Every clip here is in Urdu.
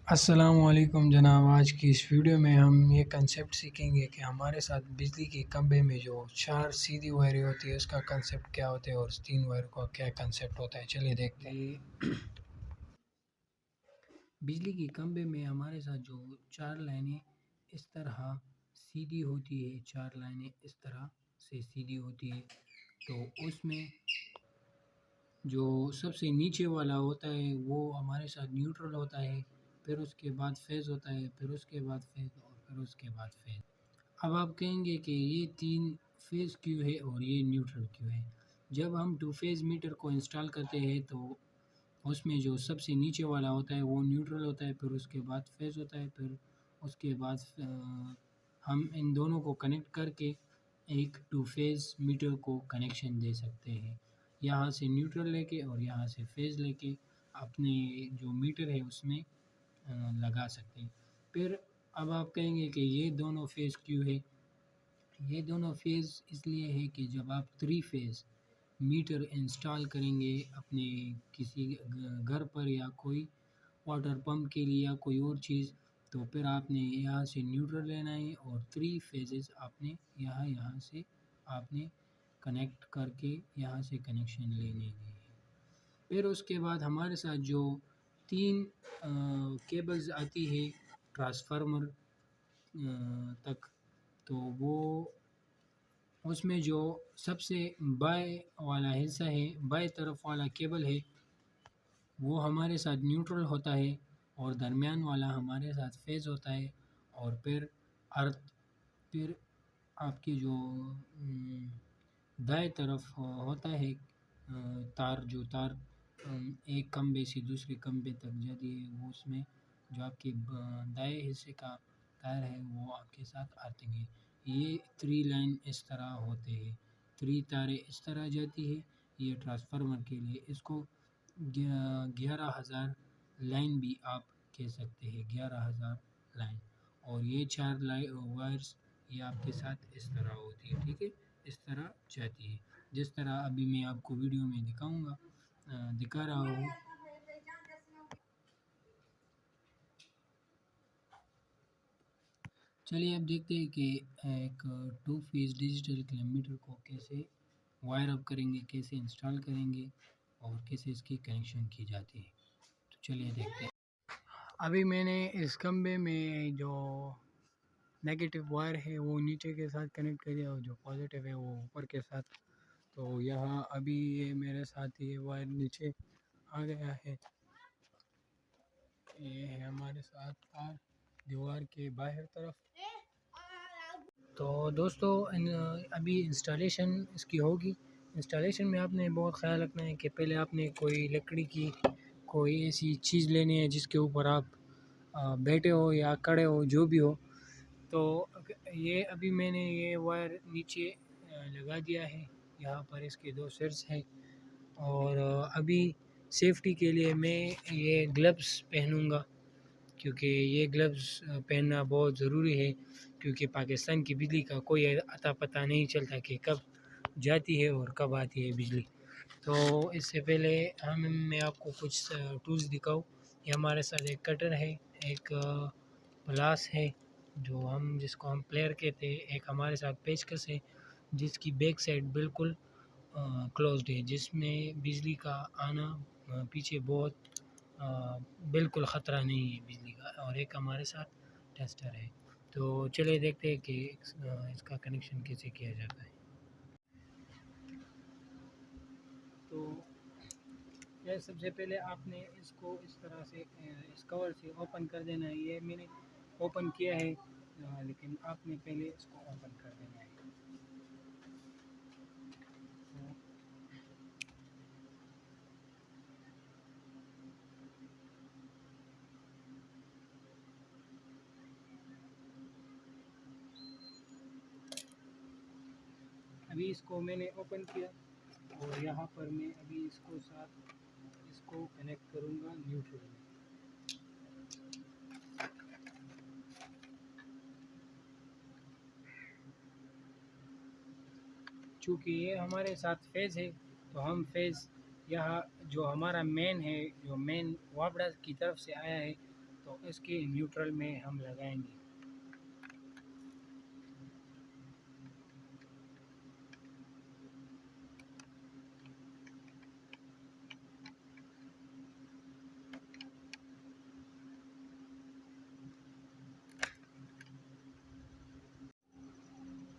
السلام علیکم جناب، آج کی اس ویڈیو میں ہم یہ کنسیپٹ سیکھیں گے کہ ہمارے ساتھ بجلی کے کھمبے میں جو 4 سیدھی وائریں ہوتی ہے اس کا کنسیپٹ کیا ہوتا ہے اور 3 وائر کا کیا کنسیپٹ ہوتا ہے. چلیے دیکھتے ہیں. بجلی کے کھمبے میں ہمارے ساتھ جو 4 لائنیں اس طرح سیدھی ہوتی ہے، 4 لائنیں اس طرح سے سیدھی ہوتی ہے، تو اس میں جو سب سے نیچے والا ہوتا ہے وہ ہمارے ساتھ نیوٹرل ہوتا ہے، پھر اس کے بعد فیز ہوتا ہے، پھر اس کے بعد فیز اور پھر اس کے بعد فیز. اب آپ کہیں گے کہ یہ 3 فیز کیوں ہے اور یہ نیوٹرل کیوں ہے. جب ہم 2 فیز میٹر کو انسٹال کرتے ہیں تو اس میں جو سب سے نیچے والا ہوتا ہے وہ نیوٹرل ہوتا ہے، پھر اس کے بعد فیز ہوتا ہے، پھر اس کے بعد ہم ان دونوں کو کنیکٹ کر کے ایک 2 فیز میٹر کو کنیکشن دے سکتے ہیں. یہاں سے نیوٹرل لے کے اور یہاں سے فیز لے کے اپنے جو میٹر ہے اس میں لگا سکتے ہیں. پھر اب آپ کہیں گے کہ یہ دونوں فیز کیوں ہے. یہ دونوں فیز اس لیے ہے کہ جب آپ 3 فیز میٹر انسٹال کریں گے اپنے کسی گھر پر یا کوئی واٹر پمپ کے لیے یا کوئی اور چیز، تو پھر آپ نے یہاں سے نیوٹرل لینا ہے اور 3 فیزز آپ نے یہاں سے آپ نے کنیکٹ کر کے یہاں سے کنیکشن لینے ہیں. پھر اس کے بعد ہمارے ساتھ جو 3 کیبلز آتی ہے ٹرانسفارمر تک، تو وہ اس میں جو سب سے بائیں والا حصہ ہے، بائیں طرف والا کیبل ہے، وہ ہمارے ساتھ نیوٹرل ہوتا ہے اور درمیان والا ہمارے ساتھ فیز ہوتا ہے. اور پھر پھر آپ کی جو دائیں طرف ہوتا ہے جو تار ایک کھمبے سے دوسرے کھمبے تک جاتی ہے، وہ اس میں جو آپ کے دائیں حصے کا تار ہے وہ آپ کے ساتھ آتے ہیں. یہ 3 لائن اس طرح ہوتے ہیں، 3 تاریں اس طرح جاتی ہے. یہ ٹرانسفارمر کے لیے اس کو 11,000 لائن بھی آپ کہہ سکتے ہیں، 11,000 لائن. اور یہ 4 وائرس یہ آپ کے ساتھ اس طرح ہوتی ہے، ٹھیک ہے، اس طرح جاتی ہے جس طرح ابھی میں آپ کو ویڈیو میں دکھا رہا ہوں. چلیے اب دیکھتے ہیں کہ ایک 2 فیز ڈیجیٹل کلومیٹر کو کیسے وائر اپ کریں گے، کیسے انسٹال کریں گے اور کیسے اس کی کنیکشن کی جاتی ہے. تو چلیے دیکھتے ہیں. ابھی میں نے اس کھمبے میں جو نیگیٹو وائر ہے وہ نیچے کے ساتھ کنیکٹ کر دیا اور جو پازیٹیو ہے وہ اوپر کے ساتھ. تو یہاں ابھی یہ میرے ساتھ یہ وائر نیچے آ گیا ہے. یہ ہے ہمارے ساتھ تار دیوار کے باہر طرف. تو دوستو ابھی انسٹالیشن اس کی ہوگی. انسٹالیشن میں آپ نے بہت خیال رکھنا ہے کہ پہلے آپ نے کوئی لکڑی کی کوئی ایسی چیز لینی ہے جس کے اوپر آپ بیٹھے ہو یا کھڑے ہو، جو بھی ہو. تو یہ ابھی میں نے یہ وائر نیچے لگا دیا ہے. یہاں پر اس کے 2 سرس ہیں اور ابھی سیفٹی کے لیے میں یہ گلوز پہنوں گا، کیونکہ یہ گلوز پہننا بہت ضروری ہے، کیونکہ پاکستان کی بجلی کا کوئی اتا پتہ نہیں چلتا کہ کب جاتی ہے اور کب آتی ہے بجلی. تو اس سے پہلے میں آپ کو کچھ ٹولز دکھاؤں. یہ ہمارے ساتھ ایک کٹر ہے، ایک پلاس ہے جس کو ہم پلیئر کہتے ہیں، ایک ہمارے ساتھ پیچکس ہے جس کی بیک سائڈ بالکل کلوزڈ ہے، جس میں بجلی کا آنا پیچھے بہت بالکل خطرہ نہیں ہے بجلی کا. اور ایک ہمارے ساتھ ٹیسٹر ہے. تو چلیے دیکھتے ہیں کہ اس کا کنیکشن کیسے کیا جاتا ہے. تو یہ سب سے پہلے آپ نے اس کو اس طرح سے اس کور سے اوپن کر دینا ہے. یہ میں نے اوپن کیا ہے، لیکن آپ نے پہلے اس کو اوپن کر دینا ہے. ابھی اس کو میں نے اوپن کیا اور یہاں پر میں ابھی اس کو کنیکٹ کروں گا نیوٹرل میں. چونکہ یہ ہمارے ساتھ فیز ہے تو ہم فیز یہاں جو ہمارا مین ہے، جو مین وابڑا کی طرف سے آیا ہے، تو تو اس کے نیوٹرل میں ہم لگائیں گے.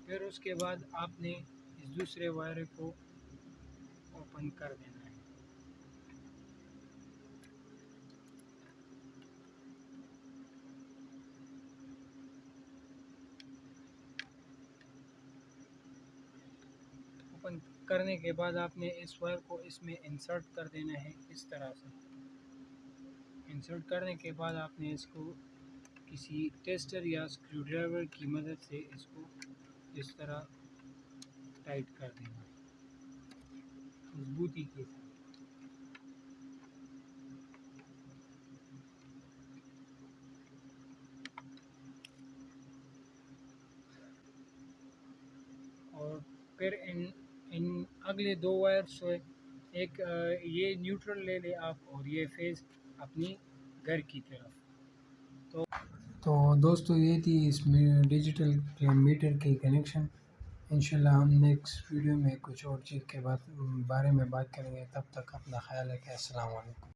پھر اس کے بعد آپ نے اس دوسرے وائر کو اوپن کر دینا ہے. اوپن کرنے کے بعد آپ نے اس وائر کو اس میں انسرٹ کر دینا ہے اس طرح سے. انسرٹ کرنے کے بعد آپ نے اس کو کسی ٹیسٹر یا اسکریو ڈرائیور کی مدد سے اس کو اس طرح ٹائٹ کر دینا مضبوطی کے ساتھ. اور پھر ان اگلے دو وائر سے ایک یہ نیوٹرل لے لیں آپ اور یہ فیز اپنی گھر کی طرف. تو دوستو یہ تھی اس میں ڈیجیٹل میٹر کی کنیکشن. انشاءاللہ ہم نیکسٹ ویڈیو میں کچھ اور چیز کے بارے میں بات کریں گے. تب تک اپنا خیال رکھیں. السلام علیکم.